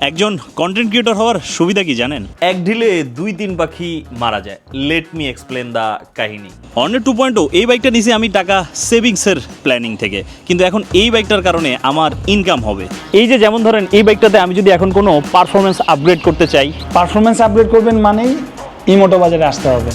একজন content creator হওয়ার সুবিধা কি জানেন? এক ঢিলে 2-3 পাখি মারা যায়। লেট মি এক্সপ্লেন দ্য কাহিনী। হর্নেট 2.0 এই বাইকটা নিয়েছি আমি টাকা সেভিংসের প্ল্যানিং থেকে, কিন্তু এখন এই বাইকটার কারণে আমার ইনকাম হবে। এই যে যেমন ধরেন এই বাইকটাতে আমি যদি এখন কোনো পারফরমেন্স আপগ্রেড করতে চাই, পারফরমেন্স আপগ্রেড করবেন মানেই ইমোটো বাজারে আসতে হবে।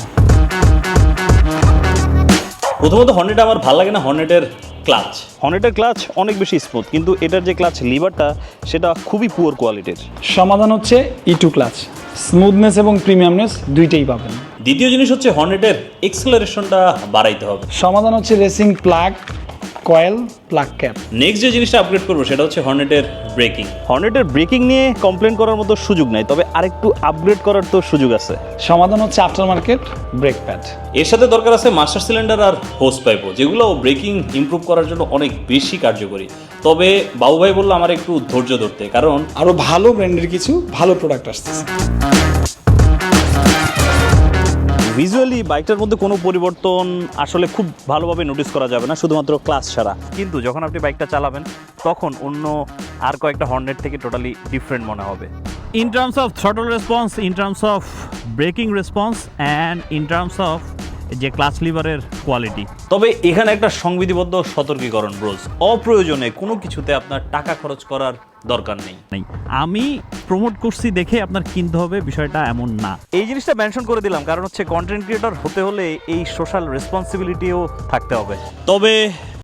প্রথমত হর্নেট আমার ভালো লাগে না হর্নেটের ক্লাচ। হর্নেটের ক্লাচ অনেক বেশি স্মুথ, কিন্তু এটার যে ক্লাচ লিভারটা সেটা খুবই পুয়ার কোয়ালিটির। সমাধান হচ্ছে E2 ক্লাচ, স্মুথনেস এবং প্রিমিয়ামনেস দুইটাই পাবেন। দ্বিতীয় জিনিস হচ্ছে হর্নেটের এক্সেলারেশনটা বাড়াইতে হবে। সমাধান হচ্ছে racing plug, coil, plug cap. Next যে জিনিসটা আপগ্রেড করবো সেটা হচ্ছে হর্নেটের ব্রেকিং। হর্নেটের ব্রেকিং নিয়ে কমপ্লেন করার মতো সুযোগ নাই, তবে আরেকটু আপগ্রেড করার তো সুযোগ আছে। সমাধান হচ্ছে আফটার মার্কেট ব্রেক প্যাড। এর সাথে দরকার আছে মাস্টার সিলিন্ডার আর হোস পাইপও, যেগুলো ব্রেকিং ইমপ্রুভ করার জন্য অনেক বেশি কার্যকরী। তবে বাবু ভাই বললো আমার একটু ধৈর্য ধরতে, কারণ আরও ভালো ব্র্যান্ডের কিছু ভালো প্রোডাক্ট আসতেছে। ভিজুয়ালি বাইকটার মধ্যে কোনো পরিবর্তন আসলে খুব ভালোভাবে নোটিস করা যাবে না, শুধুমাত্র ক্লাস ছাড়া। কিন্তু যখন আপনি বাইকটা চালাবেন তখন অন্য আর কয়েকটা হর্নেট থেকে টোটালি ডিফারেন্ট মনে হবে। In terms of throttle response, in terms of breaking response and in terms of যে ক্লাচ লিভারের কোয়ালিটি। তবে এখানে একটা সংবিধিবদ্ধ সতর্কীকরণ ব্রোজ, অপ্রয়োজনে কোনো কিছুতে আপনার টাকা খরচ করার দরকার নেই। আমি প্রমোট করছি দেখে আপনার কিনতে হবে বিষয়টা এমন না। এই জিনিসটা মেনশন করে দিলাম কারণ হচ্ছে কন্টেন্ট ক্রিয়েটর হতে হলে এই সোশ্যাল রেসপন্সিবিলিটিও থাকতে হবে। তবে